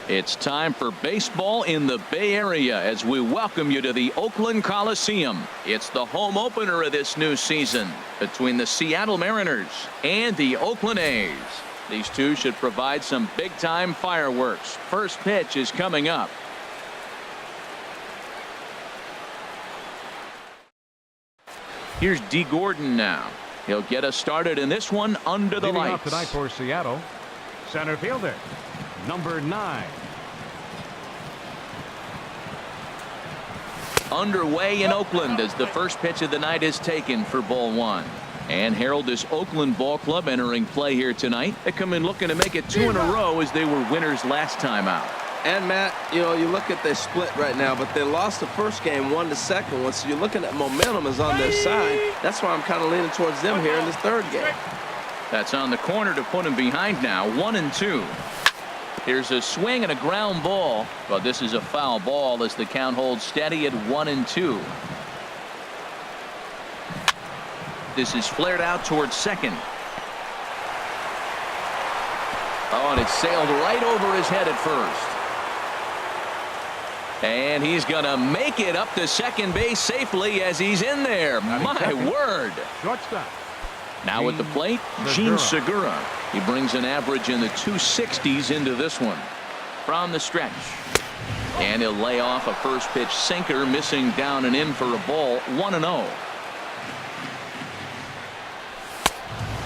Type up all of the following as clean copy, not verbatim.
It's time for baseball in the Bay Area as we welcome you to the Oakland Coliseum. It's the home opener of this new season between the Seattle Mariners and the Oakland A's. These two should provide some big-time fireworks. First pitch is coming up. Here's D. Gordon now. He'll get us started in this one under the lights. Leading off tonight for Seattle, center fielder, number 9. Underway in Oakland as the first pitch of the night is taken for ball 1. And Harold, this Oakland ball club entering play here tonight. They come in looking to make it 2 in a row as they were winners last time out. And Matt, you know, you look at they split right now, but they lost the first game, won the second one. So you're looking at momentum is on their side. That's why I'm kind of leaning towards them here in this third game. That's on the corner to put him behind now. 1-2. Here's a swing and a ground ball, but this is a foul ball as the count holds steady at 1-2. This is flared out towards second. Oh, and it sailed right over his head at first. And he's going to make it up to second base safely as he's in there. My word. Shortstop. Now at the plate, Gene Segura. He brings an average in the 260s into this one. From the stretch. And he'll lay off a first pitch sinker, missing down and in for a ball. 1-0.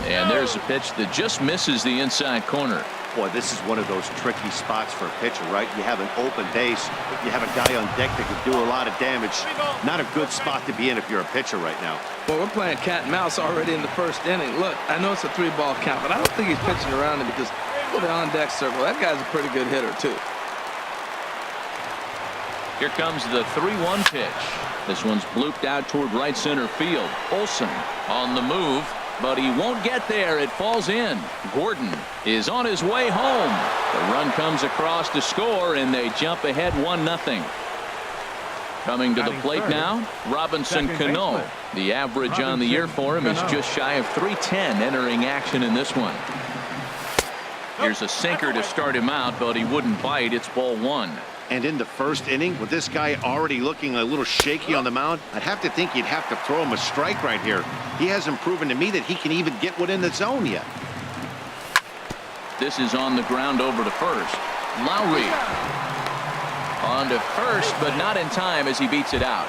And there's a pitch that just misses the inside corner. Boy, this is one of those tricky spots for a pitcher, right? You have an open base. You have a guy on deck that can do a lot of damage. Not a good spot to be in if you're a pitcher right now. Well, we're playing cat and mouse already in the first inning. Look, I know it's a 3-ball count, but I don't think he's pitching around it because look at the on-deck circle. That guy's a pretty good hitter, too. Here comes the 3-1 pitch. This one's blooped out toward right center field. Olsen on the move, but he won't get there. It falls in. Gordon is on his way home. The run comes across to score, and they jump ahead 1-0. Coming to the plate now, Robinson Cano. The average on the year for him is just shy of 310 entering action in this one. Here's a sinker to start him out, but he wouldn't bite. It's ball 1. And in the first inning, with this guy already looking a little shaky on the mound, I'd have to think you'd have to throw him a strike right here. He hasn't proven to me that he can even get one in the zone yet. This is on the ground over to first. Lowry on to first, but not in time as he beats it out.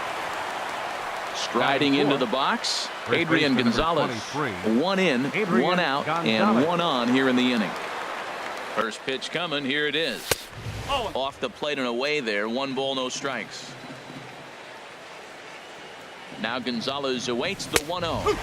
Striding into the box, Adrian Gonzalez. 1 in, 1 out, and 1 on here in the inning. First pitch coming. Here it is. Off the plate and away there. 1 ball, no strikes. Now Gonzalez awaits the 1-0.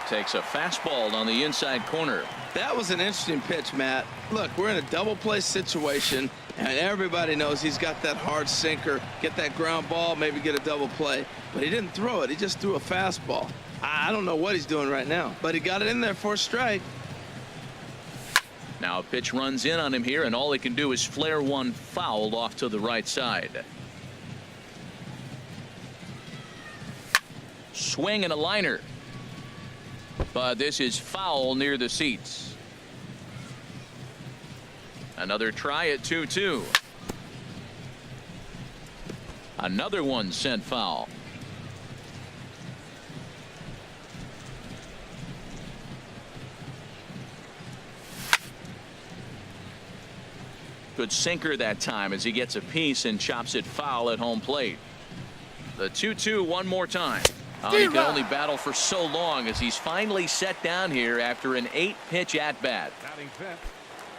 Takes a fastball on the inside corner. That was an interesting pitch, Matt. Look, we're in a double play situation, and everybody knows he's got that hard sinker. Get that ground ball, maybe get a double play. But he didn't throw it. He just threw a fastball. I don't know what he's doing right now, but he got it in there for a strike. Now a pitch runs in on him here, and all he can do is flare one foul off to the right side. Swing and a liner. But this is foul near the seats. Another try at 2-2. Another one sent foul. Good sinker that time as he gets a piece and chops it foul at home plate. The 2-2 one more time. He can only battle for so long as he's finally set down here after an 8-pitch at-bat.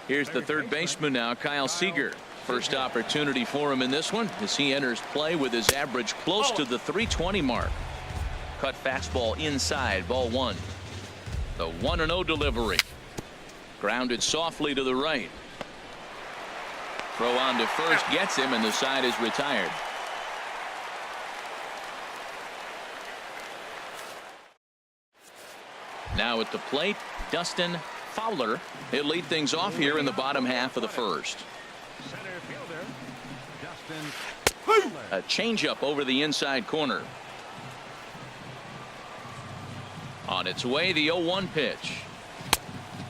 Here's the third baseman now, Kyle Seager. First opportunity for him in this one as he enters play with his average close to the 320 mark. Cut fastball inside, ball 1. The 1-0 delivery. Grounded softly to the right. Throw on to first gets him, and the side is retired. Now at the plate, Dustin Fowler. He'll lead things off here in the bottom half of the first. A changeup over the inside corner. On its way, the 0-1 pitch.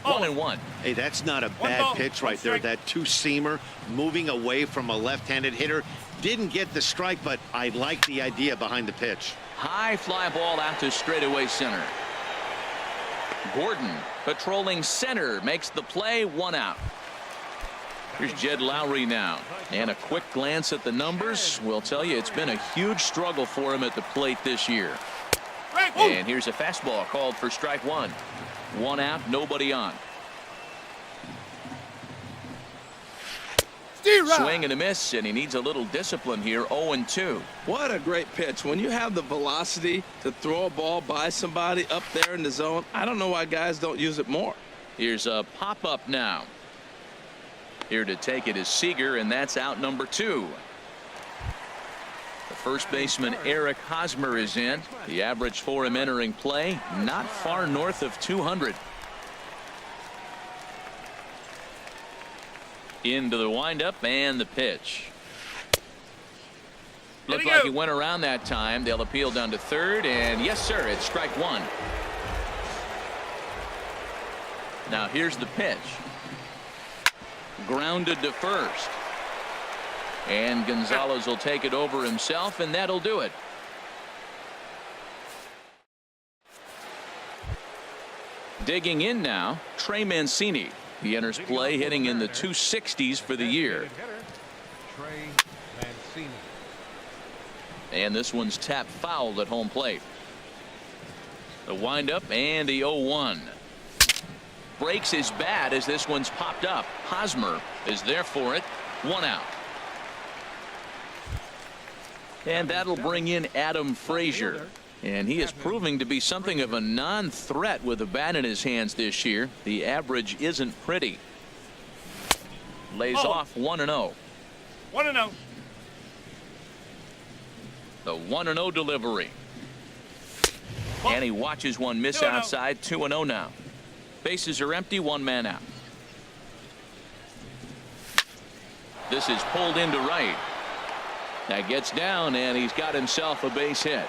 1-1. Hey, that's not a bad pitch right there. That two-seamer moving away from a left-handed hitter. Didn't get the strike, but I like the idea behind the pitch. High fly ball out to straightaway center. Gordon patrolling center makes the play, 1 out. Here's Jed Lowry now, and a quick glance at the numbers will tell you it's been a huge struggle for him at the plate this year. And here's a fastball called for strike 1. 1 out, nobody on. Swing and a miss, and he needs a little discipline here. 0-2. What a great pitch. When you have the velocity to throw a ball by somebody up there in the zone, I don't know why guys don't use it more. Here's a pop-up now. Here to take it is Seager, and that's out number 2. The first baseman Eric Hosmer is in. The average for him entering play, not far north of 200. Into the windup and the pitch. Looked like he went around that time. They'll appeal down to third, and yes, sir, it's strike 1. Now here's the pitch. Grounded to first. And Gonzalez will take it over himself, and that'll do it. Digging in now, Trey Mancini. He enters play hitting in the 260s for the year. And this one's tapped foul at home plate. The windup and the 0-1. Breaks his bat as this one's popped up. Hosmer is there for it. 1 out. And that'll bring in Adam Frazier. And he is proving to be something of a non-threat with a bat in his hands this year. The average isn't pretty. Lays off 1-0. 1-0. The 1-0 delivery. And he watches one miss outside. 2-0 now. Bases are empty. 1 man out. This is pulled into right. That gets down, and he's got himself a base hit.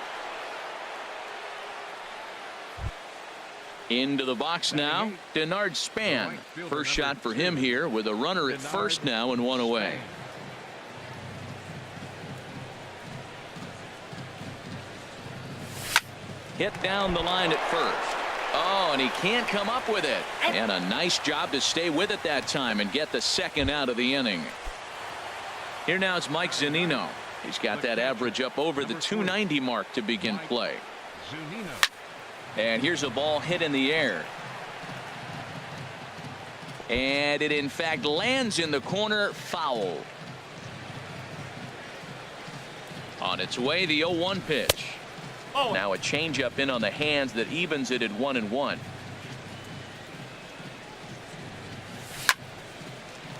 Into the box now, Denard Span. First shot for him here with a runner at first now and 1 away. Hit down the line at first. Oh, and he can't come up with it. And a nice job to stay with it that time and get the second out of the inning. Here now it's Mike Zunino. He's got that average up over the 290 mark to begin play. And here's a ball hit in the air. And it in fact lands in the corner, foul. On its way, the 0-1 pitch. Now a changeup in on the hands that evens it at 1-1.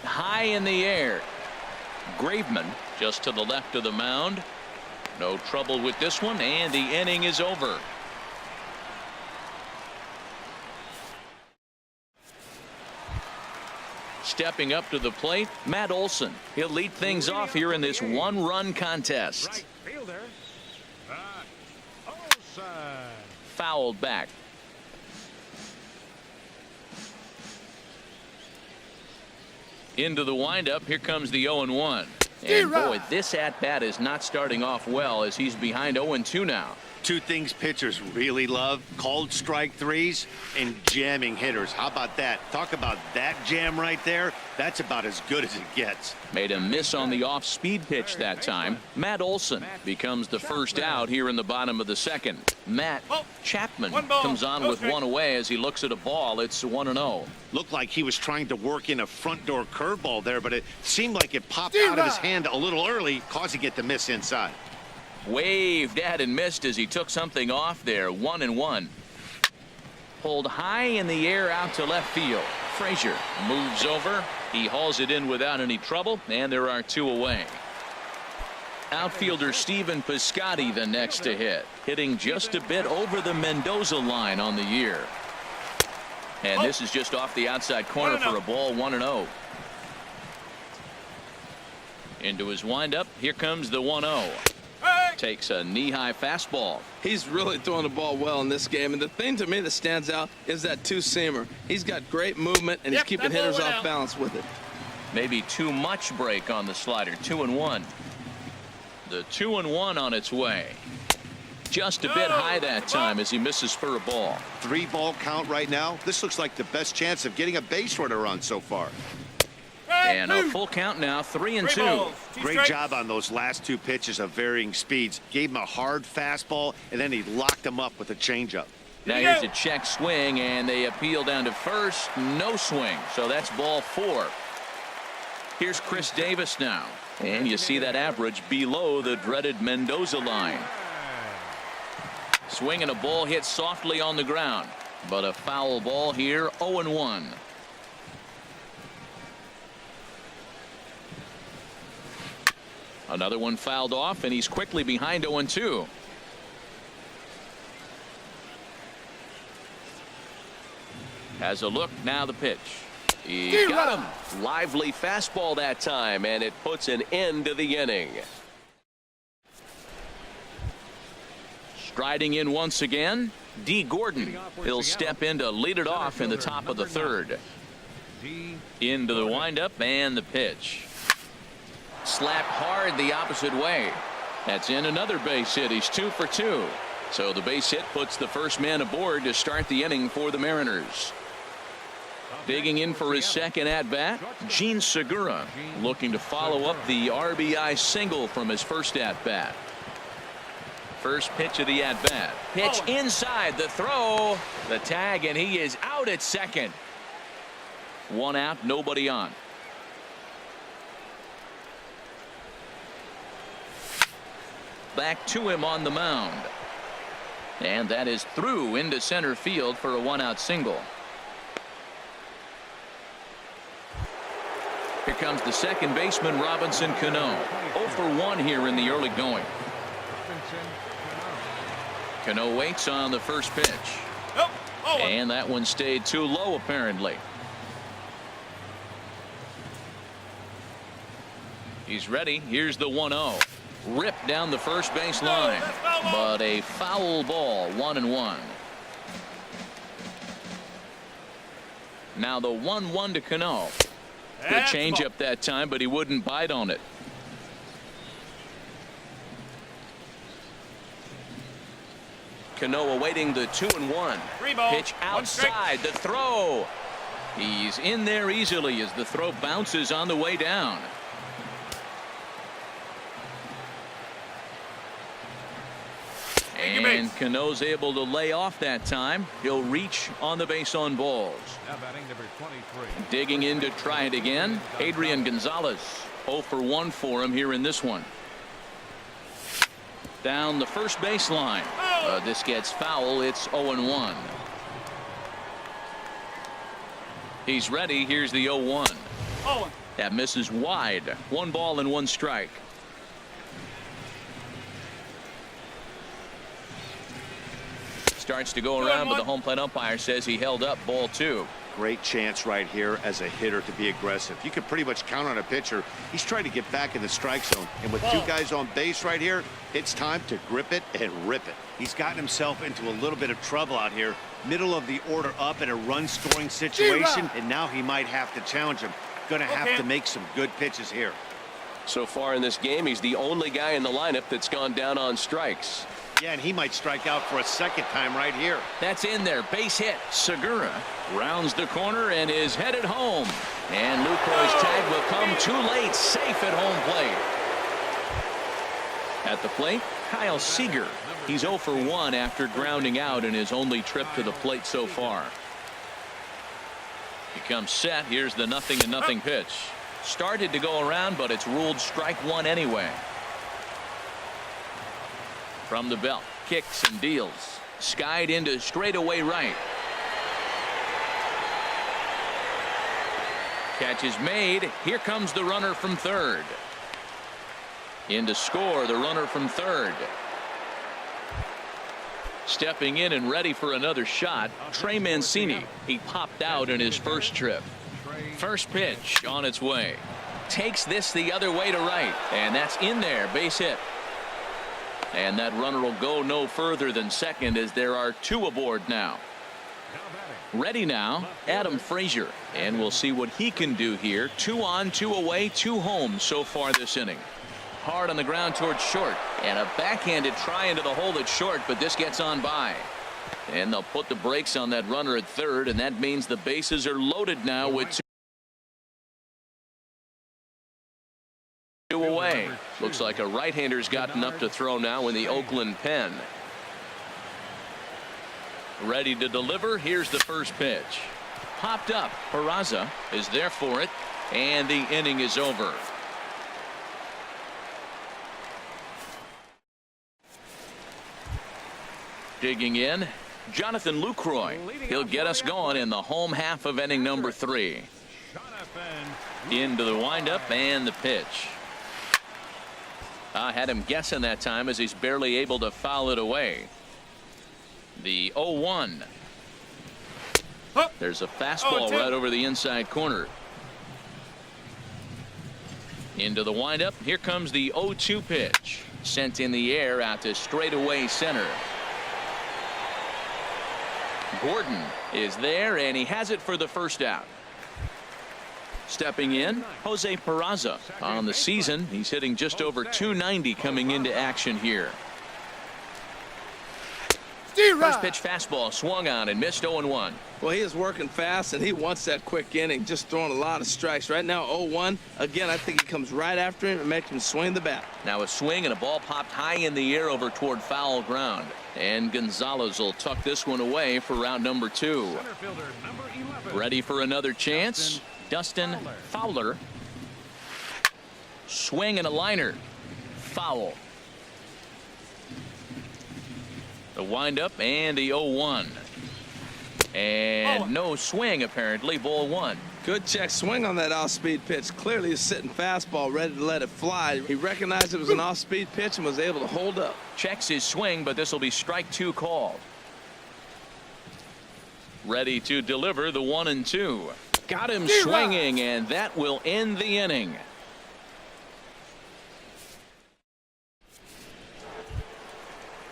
High in the air. Graveman just to the left of the mound. No trouble with this one, and the inning is over. Stepping up to the plate, Matt Olson. He'll lead things off here in this 1-run contest. Fouled back. Into the windup. Here comes the 0-1. And boy, this at bat is not starting off well as he's behind 0-2 now. Two things pitchers really love: called strike threes and jamming hitters. How about that? Talk about that jam right there. That's about as good as it gets. Made a miss on the off-speed pitch that time. Matt Olson becomes the first out here in the bottom of the second. Matt Chapman comes on with 1 away as he looks at a ball. It's 1-0. Looked like he was trying to work in a front door curveball there, but it seemed like it popped out of his hand a little early, causing it to miss inside. Waved at and missed as he took something off there. 1-1. Pulled high in the air out to left field. Frazier moves over. He hauls it in without any trouble, and there are 2 away. Outfielder Steven Piscotty the next to hit, hitting just a bit over the Mendoza line on the year. And this is just off the outside corner for a ball. 1-0. Into his windup. Here comes the 1-0. Takes a knee-high fastball. He's really throwing the ball well in this game, and the thing to me that stands out is that two-seamer. He's got great movement, and he's keeping hitters off balance with it. Maybe too much break on the slider. 2-1. The 2-1 on its way. Just a bit high that time as he misses for a ball. 3-ball count right now. This looks like the best chance of getting a base runner on so far. And a full count now, 3-2. Great job on those last 2 pitches of varying speeds. Gave him a hard fastball, and then he locked him up with a changeup. Now here's a check swing, and they appeal down to first. No swing, so that's ball 4. Here's Chris Davis now, and you see that average below the dreaded Mendoza line. Swinging a ball hit softly on the ground, but a foul ball here. 0-1. Another one fouled off, and he's quickly behind 0-2. Has a look, now the pitch. He got him. Lively fastball that time, and it puts an end to the inning. Striding in once again, D. Gordon. He'll step in to lead it off in the top of the 3rd. Into the windup and the pitch. Slapped hard the opposite way. That's in another base hit. He's 2 for 2. So the base hit puts the first man aboard to start the inning for the Mariners. Digging in for his second at-bat, Gene Segura, looking to follow up the RBI single from his first at-bat. First pitch of the at-bat. Pitch inside, the throw, the tag, and he is out at second. 1 out, nobody on. Back to him on the mound. And that is through into center field for a 1-out single. Here comes the second baseman, Robinson Cano. 0 for 1 here in the early going. Cano waits on the first pitch. And that one stayed too low, apparently. He's ready. Here's the 1-0. Ripped down the first base line, but a foul ball. 1-1. Now the 1-1 to Cano. Good changeup that time, but he wouldn't bite on it. Cano awaiting the 2-1. Pitch outside, the throw. He's in there easily as the throw bounces on the way down. And Cano's able to lay off that time. He'll reach on the base on balls. Now batting number 23. Digging in to try it again, Adrian Gonzalez. 0 for 1 for him here in this one. Down the first baseline. This gets foul. It's 0-1. He's ready. Here's the 0-1. That misses wide. 1 ball and 1 strike. Starts to go around, but the home plate umpire says he held up. Ball 2. Great chance right here as a hitter to be aggressive. You can pretty much count on a pitcher. He's trying to get back in the strike zone, and with 2 guys on base right here, it's time to grip it and rip it. He's gotten himself into a little bit of trouble out here. Middle of the order up in a run-scoring situation, and now he might have to challenge him. Going to have to make some good pitches here. So far in this game, he's the only guy in the lineup that's gone down on strikes. Yeah, and he might strike out for a second time right here. That's in there. Base hit. Segura rounds the corner and is headed home. And Lucroy's tag will come too late. Safe at home plate. At the plate, Kyle Seager. He's 0 for 1 after grounding out in his only trip to the plate so far. He comes set. Here's the 0-0 pitch. Started to go around, but it's ruled strike 1 anyway. From the belt, kicks and deals. Skied into straightaway right. Catch is made. Here comes the runner from third. In to score, the runner from third. Stepping in and ready for another shot, Trey Mancini. He popped out in his first trip. First pitch on its way. Takes this the other way to right, and that's in there. Base hit. And that runner will go no further than second as there are 2 aboard now. Ready now, Adam Frazier. And we'll see what he can do here. 2 on, 2 away, 2 home so far this inning. Hard on the ground towards short. And a backhanded try into the hole at short, but this gets on by. And they'll put the brakes on that runner at third, and that means the bases are loaded now with 2 away. Looks like a right-hander's gotten up to throw now in the Oakland pen. Ready to deliver. Here's the first pitch. Popped up. Peraza is there for it, and the inning is over. Digging in, Jonathan Lucroy. He'll get us going in the home half of inning number 3. Into the windup and the pitch. I had him guessing that time as he's barely able to foul it away. The 0-1. There's a fastball right over the inside corner. Into the windup. Here comes the 0-2 pitch. Sent in the air out to straightaway center. Gordon is there, and he has it for the first out. Stepping in, Jose Peraza. On the season, he's hitting just over .290 coming into action here. First pitch fastball swung on and missed 0-1. Well, he is working fast, and he wants that quick inning, just throwing a lot of strikes. Right now, 0-1. Again, I think he comes right after him and makes him swing the bat. Now a swing and a ball popped high in the air over toward foul ground. And Gonzalez will tuck this one away for round number 2. Ready for another chance. Dustin Fowler. Swing and a liner. Foul. The windup and the 0-1. And no swing apparently. Ball 1. Good check swing on that off-speed pitch. Clearly a sitting fastball ready to let it fly. He recognized it was an off-speed pitch and was able to hold up. Checks his swing, but this will be strike 2 called. Ready to deliver the 1-2. Got him swinging, and that will end the inning.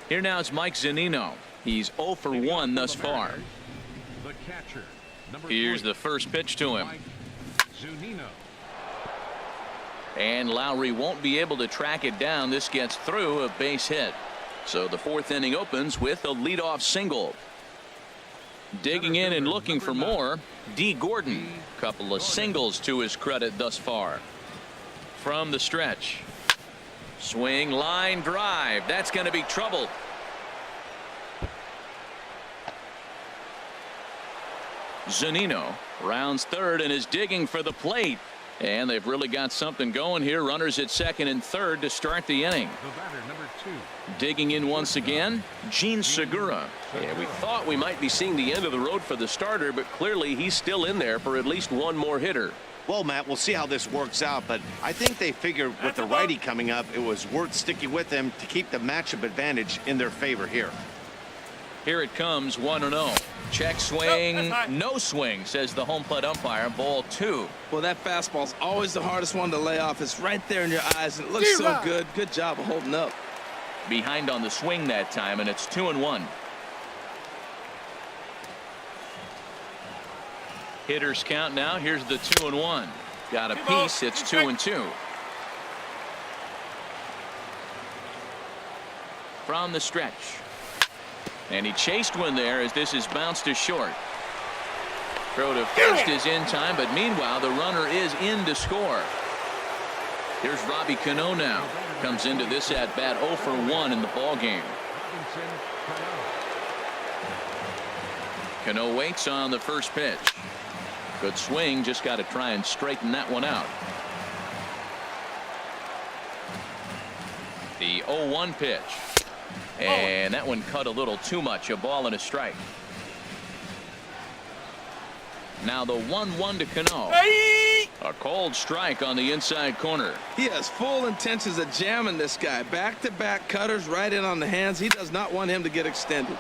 Here now is Mike Zunino. He's 0 for 1 thus far. Here's the first pitch to him. And Lowry won't be able to track it down. This gets through, a base hit. So the 4th inning opens with a leadoff single. Digging in and looking for more, D. Gordon. Couple of singles to his credit thus far. From the stretch. Swing, line drive. That's going to be trouble. Zunino rounds third and is digging for the plate. And they've really got something going here. Runners at second and third to start the inning. Digging in once again, Gene Segura. Yeah, we thought we might be seeing the end of the road for the starter, but clearly he's still in there for at least one more hitter. Well, Matt, we'll see how this works out, but I think they figured with the righty coming up, it was worth sticking with them to keep the matchup advantage in their favor here. Here it comes, 1-0. Check swing, no swing, says the home plate umpire. Ball 2. Well, that fastball's always the hardest one to lay off. It's right there in your eyes, and it looks so good. Good job of holding up. Behind on the swing that time, and it's 2-1. Hitters count now. Here's the 2-1. Got a piece. It's 2-2. From the stretch. And he chased one there as this is bounced to short. Throw to first is in time, but meanwhile the runner is in to score. Here's Robbie Cano now. Comes into this at bat 0 for 1 in the ball game. Cano waits on the first pitch. Good swing, just got to try and straighten that one out. The 0-1 pitch. And that one cut a little too much. A ball and a strike. Now the 1-1 to Cano. A cold strike on the inside corner. He has full intentions of jamming this guy. Back-to-back cutters right in on the hands. He does not want him to get extended.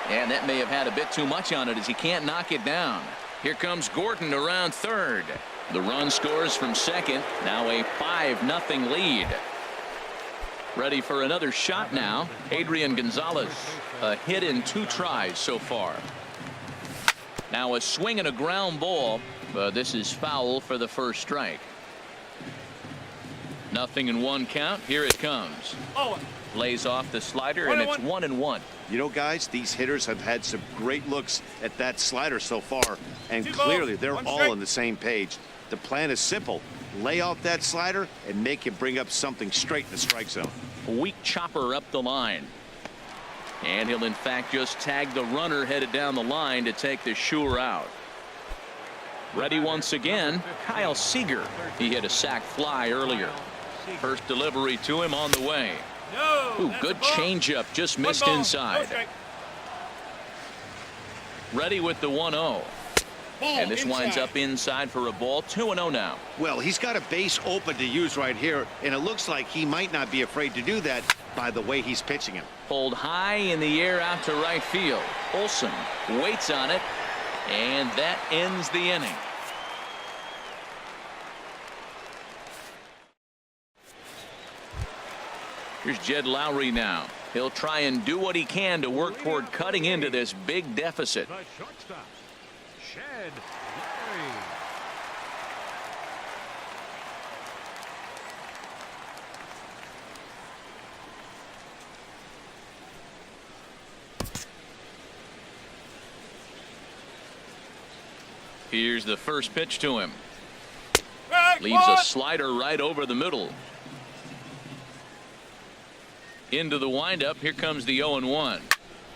And that may have had a bit too much on it as he can't knock it down. Here comes Gordon around third. The run scores from second. Now a 5-0 lead. Ready for another shot now. Adrian Gonzalez, a hit in 2 tries so far. Now a swing and a ground ball, but this is foul for the first strike. 0-1 count. Here it comes. Lays off the slider, and it's 1-1. You know, guys, these hitters have had some great looks at that slider so far, and clearly they're all on the same page. The plan is simple. Lay off that slider and make him bring up something straight in the strike zone. A weak chopper up the line. And he'll in fact just tag the runner headed down the line to take the Shure out. Ready once again, Kyle Seager. He hit a sac fly earlier. First delivery to him on the way. Ooh, good changeup, just missed inside. Ready with the 1-0. And this winds up inside for a ball. 2-0 now. Well, he's got a base open to use right here, and it looks like he might not be afraid to do that by the way he's pitching him. Pulled high in the air out to right field. Olsen waits on it, and that ends the inning. Here's Jed Lowry now. He'll try and do what he can to work toward cutting into this big deficit. The shortstop, Jed Lowry. Here's the first pitch to him. Leaves a slider right over the middle. Into the windup. Here comes the 0-1.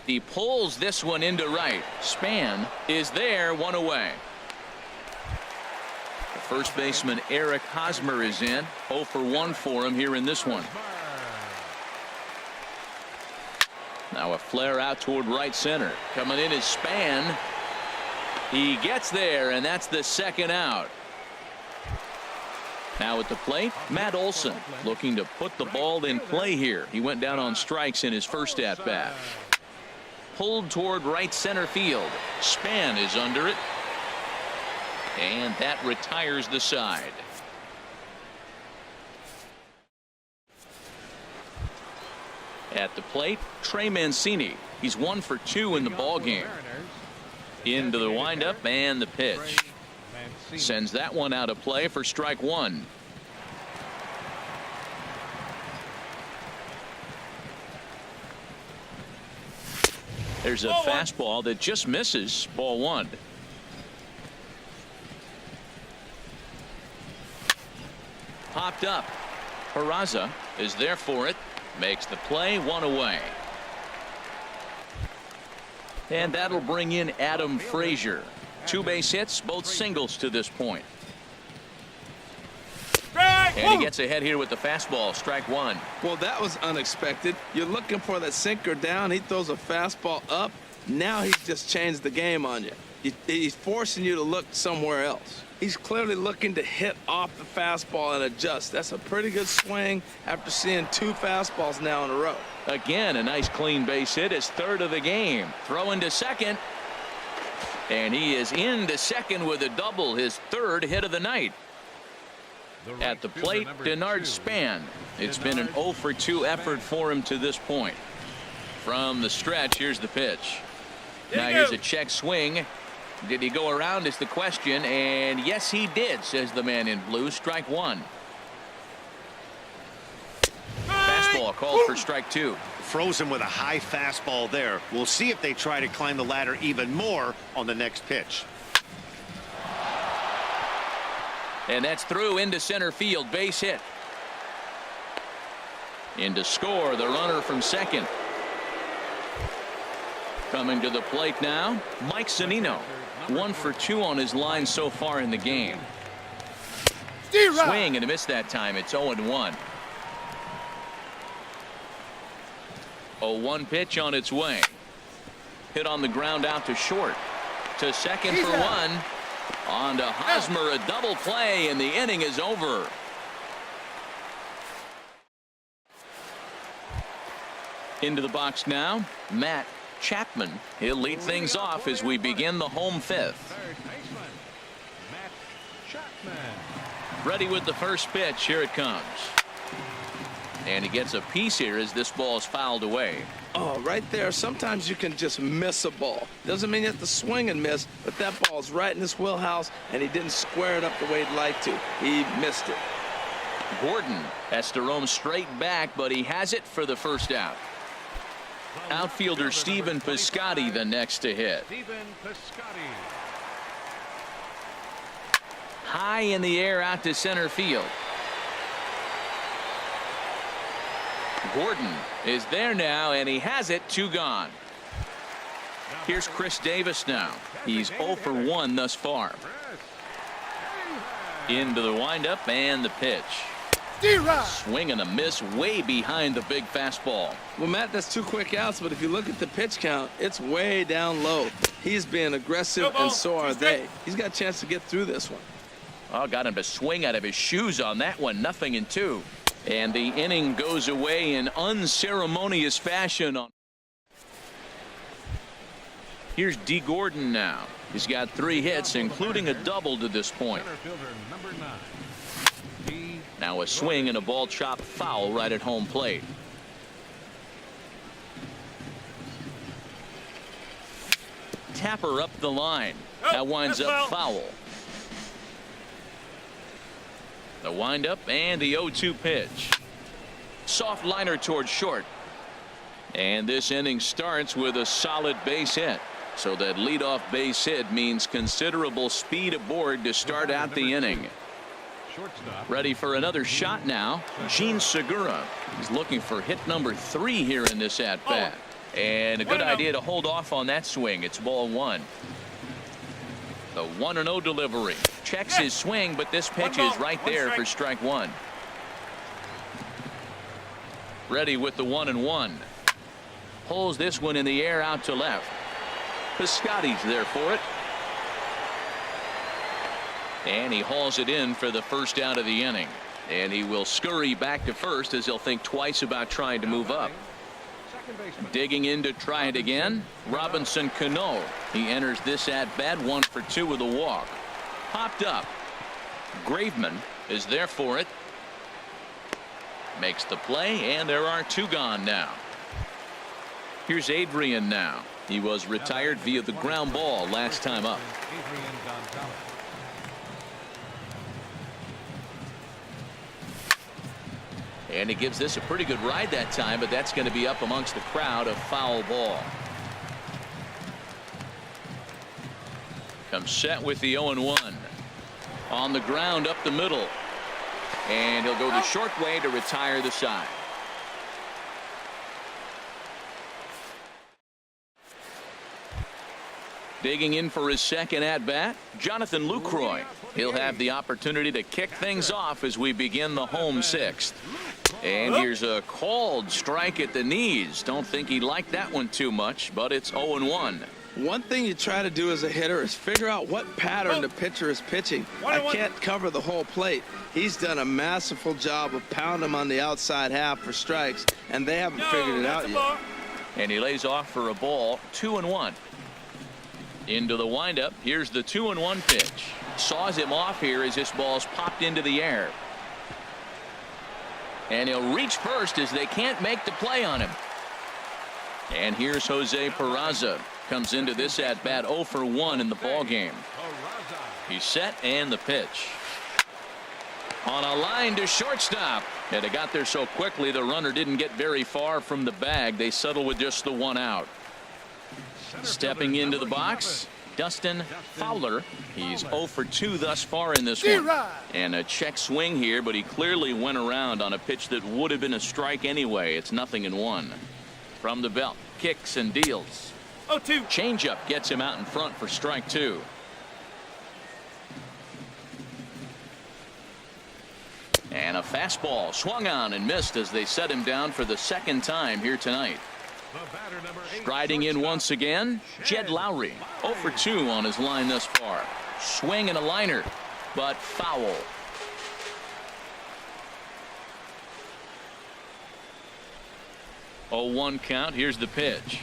He pulls this one into right. Span is there, 1 away. The first baseman Eric Hosmer is in. 0 for 1 for him here in this one. Now a flare out toward right center. Coming in is Span. He gets there, and that's the second out. Now at the plate, Matt Olson looking to put the ball in play here. He went down on strikes in his first at bat. Pulled toward right center field. Span is under it, and that retires the side. At the plate, Trey Mancini. He's 1 for 2 in the ball game. Into the windup and the pitch. Sends that one out of play for strike 1. There's a fastball that just misses. Ball 1. Popped up. Peraza is there for it. Makes the play. 1 away. And that'll bring in Adam Frazier. 2 base hits, both singles to this point. And he gets ahead here with the fastball. Strike 1. Well, that was unexpected. You're looking for that sinker down. He throws a fastball up. Now he's just changed the game on you. He's forcing you to look somewhere else. He's clearly looking to hit off the fastball and adjust. That's a pretty good swing after seeing 2 fastballs now in a row. Again, a nice clean base hit. His 3rd of the game. Throwing to second. And he is into second with a double. His 3rd hit of the night. At the plate, Denard Span. It's been an 0 for 2 effort for him to this point. From the stretch, here's the pitch. Now here's a check swing. Did he go around is the question, and yes he did, says the man in blue. Strike 1. Fastball called for strike 2. Frozen with a high fastball there. We'll see if they try to climb the ladder even more on the next pitch. And that's through into center field. Base hit. In to score the runner from second. Coming to the plate now, Mike Zunino. 1 for 2 on his line so far in the game. Swing and a miss that time. It's 0-1. 0-1 pitch on its way. Hit on the ground out to short. To second for 1. On to Hosmer, a double play, and the inning is over. Into the box now, Matt Chapman. He'll lead things off as we begin the home 5th. Third baseman, Matt Chapman. Ready with the first pitch. Here it comes. And he gets a piece here as this ball is fouled away. Oh, right there. Sometimes you can just miss a ball. Doesn't mean you have to swing and miss, but that ball's right in his wheelhouse, and he didn't square it up the way he'd like to. He missed it. Gordon has to roam straight back, but he has it for the first out. Outfielder Stephen Piscotty the next to hit. High in the air out to center field. Gordon is there now, and he has it. 2 gone. Here's Chris Davis now. He's 0 for 1 thus far. Into the windup and the pitch. Swing and a miss way behind the big fastball. Well, Matt, that's 2 quick outs, but if you look at the pitch count, it's way down low. He's being aggressive, and so are they. He's got a chance to get through this one. Oh, got him to swing out of his shoes on that one. 0-2. And the inning goes away in unceremonious fashion. Here's D. Gordon now. He's got 3 hits, including a double to this point. Now a swing and a ball chopped foul right at home plate. Tapper up the line. That winds up foul. The windup and the 0-2 pitch. Soft liner towards short. And this inning starts with a solid base hit. So that leadoff base hit means considerable speed aboard to start out the inning. Ready for another shot now. Gene Segura is looking for hit number 3 here in this at bat. And a good idea to hold off on that swing. It's ball 1. The 1-0 delivery. Checks his swing, but this pitch is right there for strike 1. Ready with the 1-1. Pulls this one in the air out to left. Piscotty's there for it. And he hauls it in for the first out of the inning. And he will scurry back to first as he'll think twice about trying to move up. Digging in to try it again. Robinson Cano. He enters this at bat 1 for 2 with a walk. Popped up. Graveman is there for it. Makes the play, and there are 2 gone now. Here's Adrian now. He was retired via the ground ball last time up. And he gives this a pretty good ride that time, but that's going to be up amongst the crowd. A foul ball. Comes set with the 0-1. On the ground up the middle. And he'll go the short way to retire the side. Digging in for his second at bat, Jonathan Lucroy. He'll have the opportunity to kick things off as we begin the home 6th. And here's a called strike at the knees. Don't think he liked that one too much, but it's 0-1. One thing you try to do as a hitter is figure out what pattern the pitcher is pitching. I can't cover the whole plate. He's done a masterful job of pounding him on the outside half for strikes, and they haven't figured it out yet. And he lays off for a ball. 2-1. Into the windup. Here's the 2-1 pitch. Saws him off here as this ball's popped into the air. And he'll reach first as they can't make the play on him. And here's Jose Peraza. Comes into this at bat 0 for 1 in the ball game. He's set, and the pitch. On a line to shortstop. And it got there so quickly the runner didn't get very far from the bag. They settle with just the 1 out. Stepping into the box, Dustin Fowler. He's 0 for 2 thus far in this one. And a check swing here, but he clearly went around on a pitch that would have been a strike anyway. It's 0-1. From the belt, kicks and deals. 0-2. Changeup gets him out in front for strike 2. And a fastball swung on and missed as they set him down for the second time here tonight. Striding in once again, Jed Lowry. 0 for 2 on his line thus far. Swing and a liner, but foul. Oh, 1 count. Here's the pitch.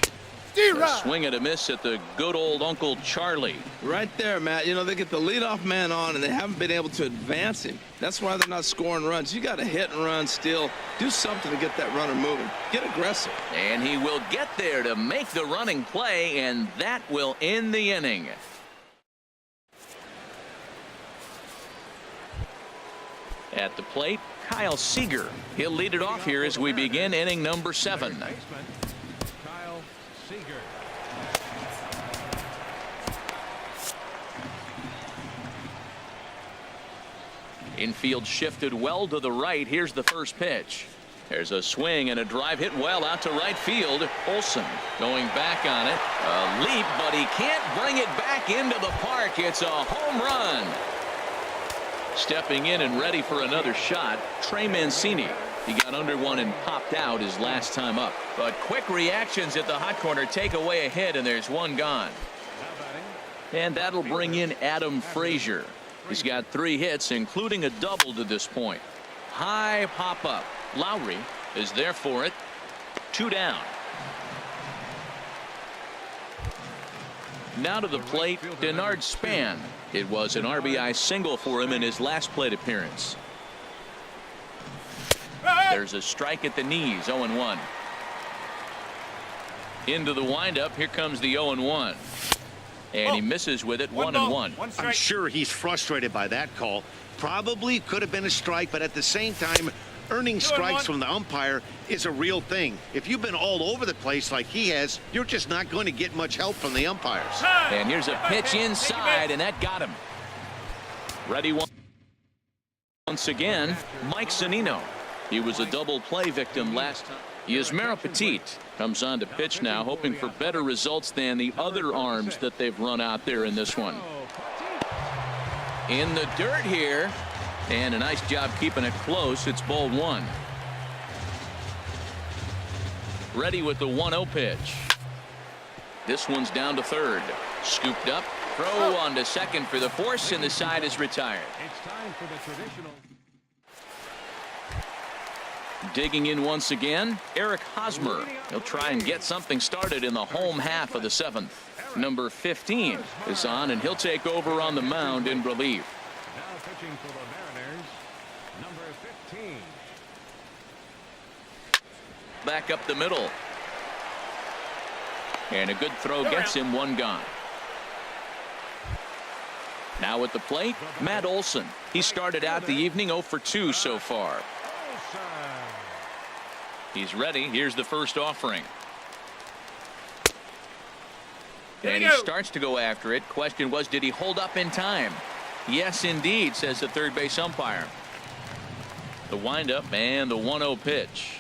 A swing and a miss at the good old Uncle Charlie. Right there, Matt. You know, they get the leadoff man on, and they haven't been able to advance him. That's why they're not scoring runs. You got to hit and run, steal, do something to get that runner moving. Get aggressive. And he will get there to make the running play, and that will end the inning. At the plate, Kyle Seager. He'll lead it off here as we begin inning number 7. Kyle Seager. Infield shifted well to the right. Here's the first pitch. There's a swing and a drive hit well out to right field. Olson going back on it. A leap, but he can't bring it back into the park. It's a home run. Stepping in and ready for another shot, Trey Mancini. He got under one and popped out his last time up. But quick reactions at the hot corner take away a hit, and there's one gone. And that'll bring in Adam Frazier. He's got 3 hits, including a double to this point. High pop up. Lowry is there for it. 2 down. Now to the plate, Denard Span. It was an RBI single for him in his last plate appearance. There's a strike at the knees. 0-1. Into the windup. Here comes the 0-1. And he misses with it. 1-1. I'm sure he's frustrated by that call. Probably could have been a strike, but at the same time, earning strikes from the umpire is a real thing. If you've been all over the place like he has, you're just not going to get much help from the umpires. And here's a pitch inside, and that got him. Ready once again, Mike Zunino. He was a double play victim last time. Yasmero Petit comes on to pitch now, hoping for better results than the other arms that they've run out there in this one. In the dirt here, and a nice job keeping it close. It's ball 1. Ready with the 1-0 pitch. This one's down to third. Scooped up. Throw on to second for the force, and the side is retired. It's time for the traditional. Digging in once again, Eric Hosmer. He'll try and get something started in the home half of the 7th. Number 15 is on, and he'll take over on the mound in relief. Now pitching for the Mariners, number 15. Back up the middle. And a good throw gets him 1 gone. Now at the plate, Matt Olson. He started out the evening 0 for 2 so far. He's ready. Here's the first offering. And he starts to go after it. Question was, did he hold up in time? Yes, indeed, says the third base umpire. The windup and the 1-0 pitch.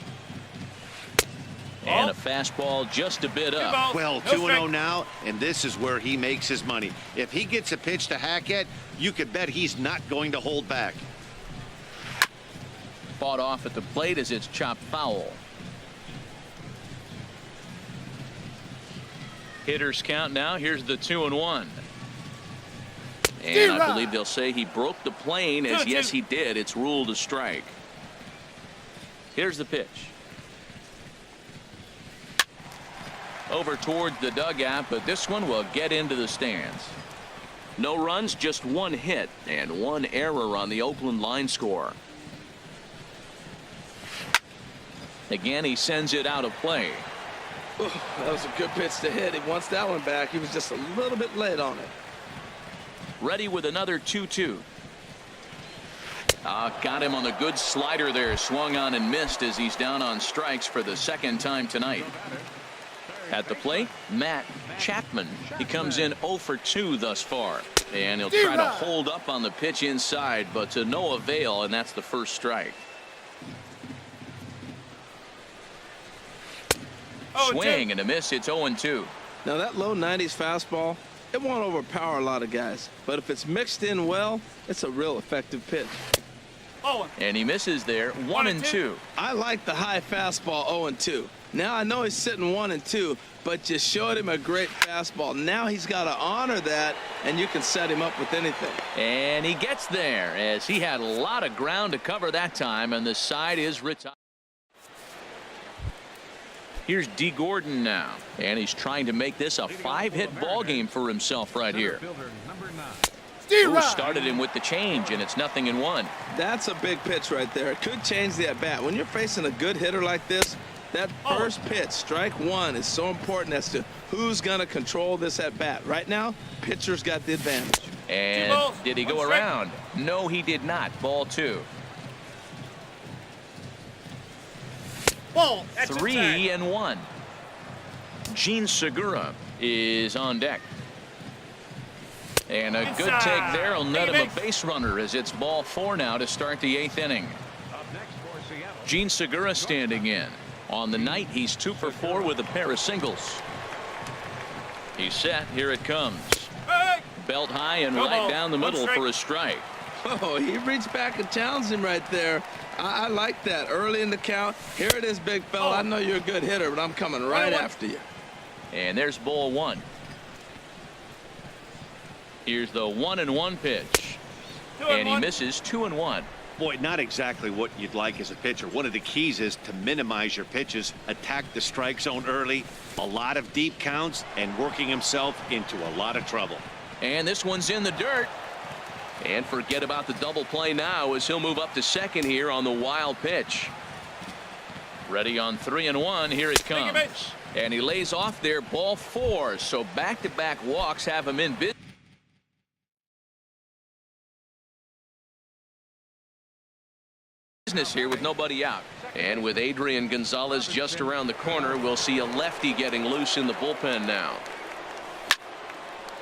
And a fastball just a bit up. Well, 2-0 now, and this is where he makes his money. If he gets a pitch to hack at, you could bet he's not going to hold back. Fought off at the plate as it's chopped foul. Hitters count now. Here's the 2-1. And I believe they'll say he broke the plane, as yes he did. It's ruled a strike. Here's the pitch. Over towards the dugout, but this one will get into the stands. No runs, just 1 hit and 1 error on the Oakland line score. Again, he sends it out of play. Ooh, that was a good pitch to hit. He wants that one back. He was just a little bit late on it. Ready with another 2-2. Got him on the good slider there. Swung on and missed as he's down on strikes for the 2nd time tonight. At the plate, Matt Chapman. He comes in 0 for 2 thus far. And he'll try to hold up on the pitch inside, but to no avail, and that's the first strike. Swing and a miss. It's 0-2. Now that low 90s fastball, it won't overpower a lot of guys, but if it's mixed in well, it's a real effective pitch. And he misses there. 1-2. I like the high fastball 0-2. Now I know he's sitting 1-2, but you showed him a great fastball. Now he's got to honor that, and you can set him up with anything. And he gets there as he had a lot of ground to cover that time, and the side is retired. Here's D. Gordon now, and he's trying to make this a 5-hit ball game for himself right here. Who started him with the change, and it's 0-1. That's a big pitch right there. It could change the at-bat. When you're facing a good hitter like this, that first pitch, strike one, is so important as to who's going to control this at-bat. Right now, pitcher's got the advantage. And did he go around? No, he did not. Ball 2. 3-1. Gene Segura is on deck. And a good take there will net him a base runner as it's ball 4 now to start the 8th inning. Gene Segura standing in. On the night, he's 2 for 4 with a pair of singles. He's set. Here it comes. Belt high and right down the middle for a strike. Oh, he reached back and challenged him right there. I like that. Early in the count. Here it is, big fella. I know you're a good hitter, but I'm coming right after you. And there's ball 1. Here's the 1-1 pitch. And he misses 2-1. Boy, not exactly what you'd like as a pitcher. One of the keys is to minimize your pitches, attack the strike zone early, a lot of deep counts, and working himself into a lot of trouble. And this one's in the dirt. And forget about the double play now as he'll move up to second here on the wild pitch. Ready on 3-1. Here it comes. And he lays off there, ball 4. So back-to-back walks have him in business here with nobody out. And with Adrian Gonzalez just around the corner, we'll see a lefty getting loose in the bullpen now.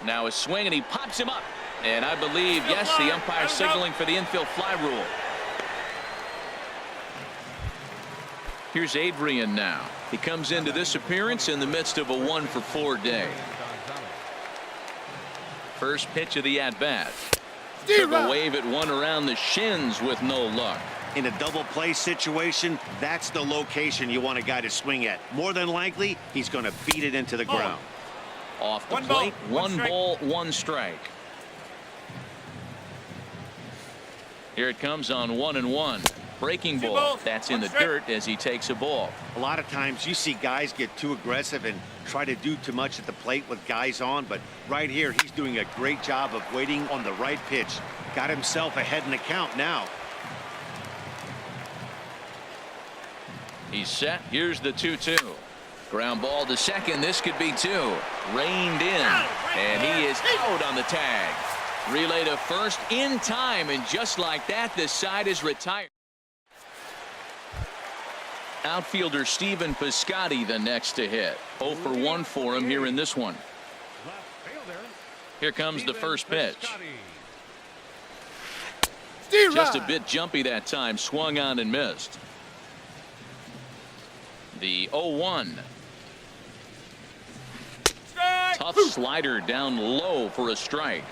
Now a swing, and he pops him up. And I believe, yes, the umpire signaling for the infield fly rule. Here's Adrian now. He comes into this appearance in the midst of a 1-for-4 day. First pitch of the at-bat. Took a wave at one around the shins with no luck. In a double play situation, that's the location you want a guy to swing at. More than likely, he's going to beat it into the ground. Off the plate, one ball, 1 strike. Here it comes on 1-1. Breaking ball. That's in the dirt as he takes a ball. A lot of times you see guys get too aggressive and try to do too much at the plate with guys on, but right here he's doing a great job of waiting on the right pitch. Got himself ahead in the count now. He's set. Here's the 2-2. Ground ball to second. This could be 2. Reined in. And he is out on the tag. Relay to first in time, and just like that, this side is retired. Outfielder Stephen Piscotty the next to hit. 0 for 1 for him here in this one. Here comes the first pitch. Just a bit jumpy that time. Swung on and missed. The 0-1. Tough slider down low for a strike.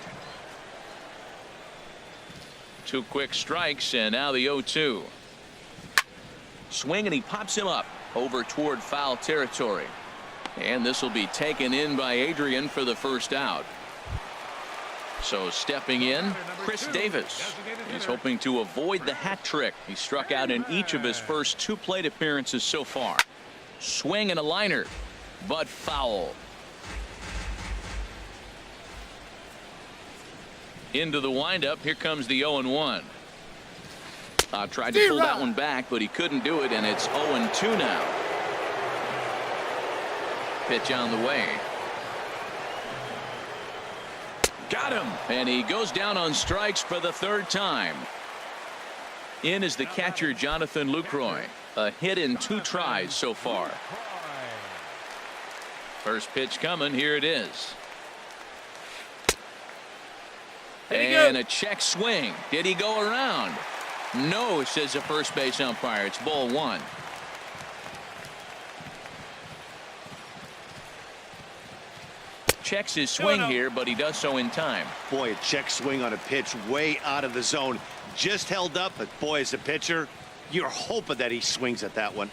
2 quick strikes, and now the 0-2. Swing, and he pops him up over toward foul territory. And this will be taken in by Adrian for the first out. So stepping in, Chris Davis. He's hoping to avoid the hat trick. He struck out in each of his first 2 plate appearances so far. Swing and a liner, but foul. Into the windup. Here comes the 0-1. Tried to pull that one back, but he couldn't do it, and it's 0-2 now. Pitch on the way. Got him, and he goes down on strikes for the 3rd time. In is the catcher, Jonathan Lucroy. A hit in 2 tries so far. First pitch coming. Here it is. And a check swing. Did he go around? No, says the first base umpire. It's ball 1. Checks his swing here, but he does so in time. Boy, a check swing on a pitch way out of the zone. Just held up, but boy, as a pitcher, you're hoping that he swings at that one.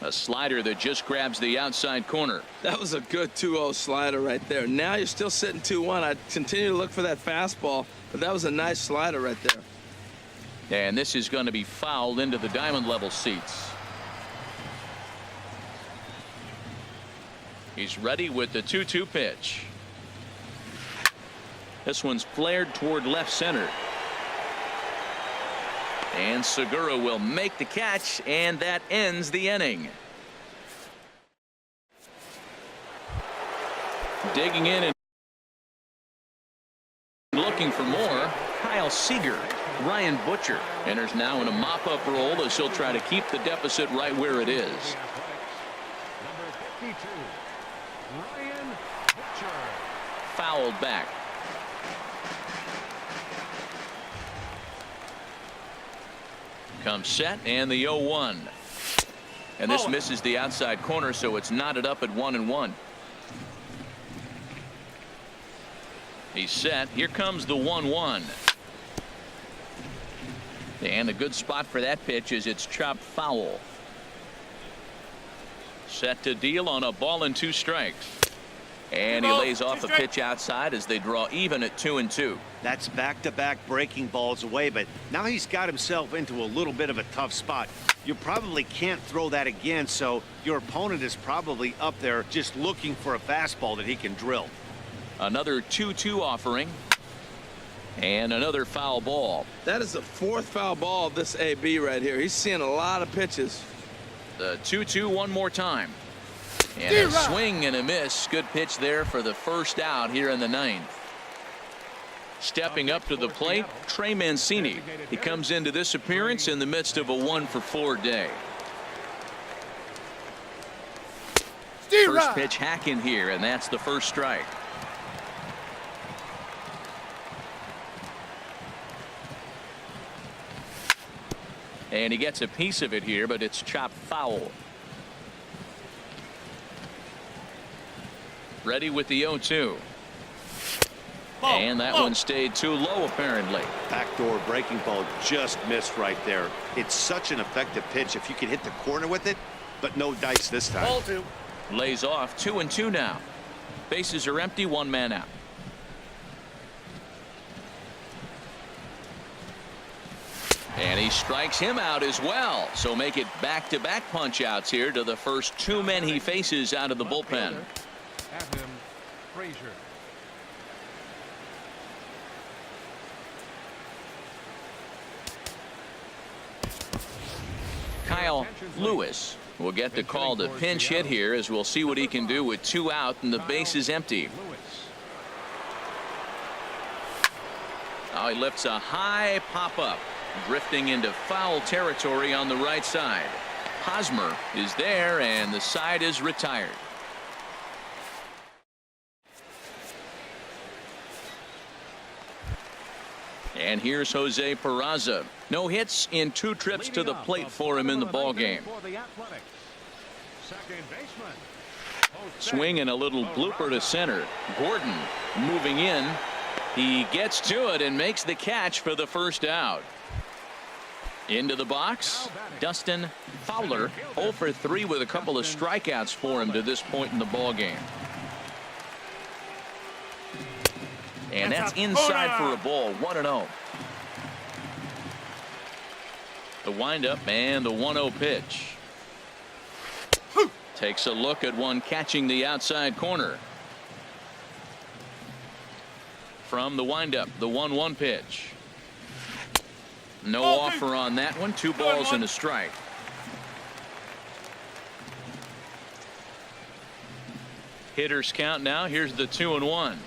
A slider that just grabs the outside corner. That was a good 2-0 slider right there. Now you're still sitting 2-1. I'd continue to look for that fastball, but that was a nice slider right there. And this is going to be fouled into the diamond level seats. He's ready with the 2-2 pitch. This one's flared toward left center. And Segura will make the catch, and that ends the inning. Digging in and looking for more, Kyle Seager. Ryan Butcher enters now in a mop-up role as he'll try to keep the deficit right where it is. Number 52, Ryan Butcher. Fouled back. Comes set, and the 0-1. And this misses the outside corner, so it's knotted up at 1-1. He's set. Here comes the 1-1. And a good spot for that pitch is it's chopped foul. Set to deal on a ball and 2 strikes. And he lays off a pitch outside as they draw even at 2-2. That's back-to-back breaking balls away, but now he's got himself into a little bit of a tough spot. You probably can't throw that again, so your opponent is probably up there just looking for a fastball that he can drill. Another 2-2 offering. And another foul ball. That is the 4th foul ball of this AB right here. He's seeing a lot of pitches. The 2-2 one more time. And a swing and a miss. Good pitch there for the first out here in the 9th. Stepping up to the plate, Trey Mancini. He comes into this appearance in the midst of a 1-for-4 day. First pitch hack in here, and that's the first strike. And he gets a piece of it here, but it's chopped foul. Ready with the 0-2. And that one stayed too low, apparently. Backdoor breaking ball just missed right there. It's such an effective pitch if you can hit the corner with it, but no dice this time. Ball 2. Lays off 2-2 now. Bases are empty, 1 man out. And he strikes him out as well. So make it back-to-back punch-outs here to the first 2 men he faces out of the bullpen. Adam Frazier. Kyle Lewis will get the call to pinch hit here as we'll see what he can do with 2 out and the base is empty. Now he lifts a high pop-up, drifting into foul territory on the right side. Hosmer is there, and the side is retired. And here's Jose Peraza. No hits in 2 trips to the plate for him in the ball game. Swing and a little blooper to center. Gordon moving in. He gets to it and makes the catch for the first out. Into the box, Dustin Fowler, 0 for 3 with a couple of strikeouts for him to this point in the ball game. And that's inside for a ball, 1-0. The windup and the 1-0 pitch. Takes a look at one catching the outside corner. From the windup, the 1-1 pitch. No offer on that one. 2 balls and a strike. Hitters count now. Here's the 2-1.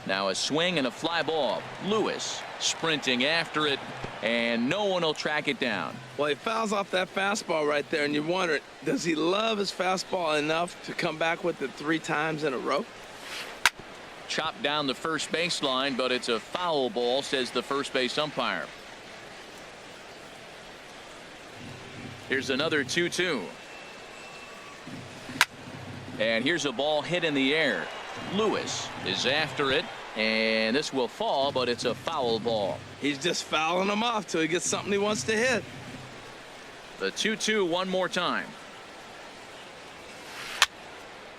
Now a swing and a fly ball. Lewis sprinting after it, and no one will track it down. Well, he fouls off that fastball right there, and you wonder, does he love his fastball enough to come back with it 3 times in a row? Chopped down the first baseline, but it's a foul ball, says the first base umpire. Here's another 2-2. And here's a ball hit in the air. Lewis is after it, and this will fall, but it's a foul ball. He's just fouling him off till he gets something he wants to hit. The 2-2 one more time.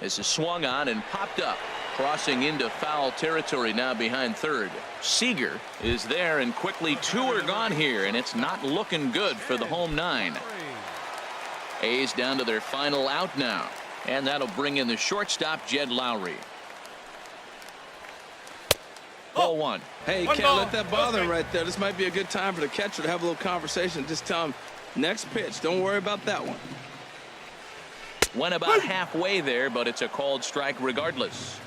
This is swung on and popped up. Crossing into foul territory now behind third. Seager is there, and quickly 2 are gone here, and it's not looking good for the home 9. A's down to their final out now. And that'll bring in the shortstop, Jed Lowry. Ball one. Hey, you can't let that bother him right there. This might be a good time for the catcher to have a little conversation. Just tell him, next pitch. Don't worry about that one. Went about halfway there, but it's a called strike regardless.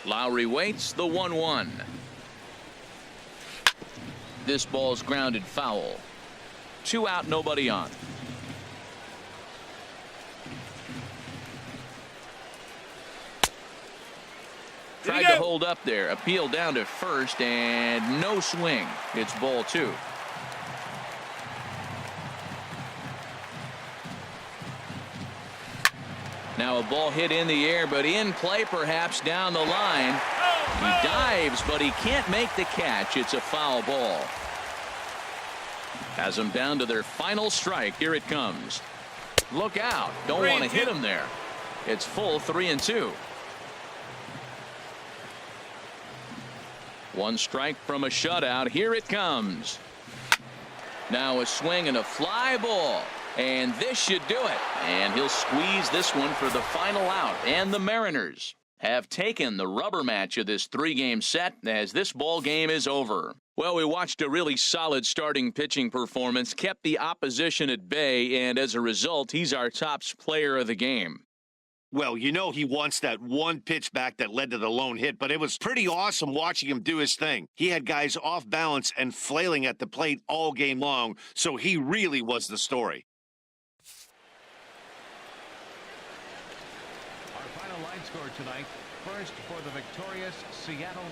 Lowry waits, the 1-1. This ball's grounded foul. 2 out, nobody on. Tried to hold up there. Appeal down to first and no swing. It's ball 2. Now a ball hit in the air, but in play perhaps down the line. He dives, but he can't make the catch. It's a foul ball. Has them down to their final strike. Here it comes. Look out. Don't want to hit him there. It's full 3-2. 1 strike from a shutout. Here it comes. Now a swing and a fly ball. And this should do it. And he'll squeeze this one for the final out. And the Mariners have taken the rubber match of this 3-game set as this ball game is over. Well, we watched a really solid starting pitching performance, kept the opposition at bay, and as a result, he's our top player of the game. Well, you know he wants that one pitch back that led to the lone hit, but it was pretty awesome watching him do his thing. He had guys off balance and flailing at the plate all game long, so he really was the story. Our final line score tonight. First for the victorious Seattle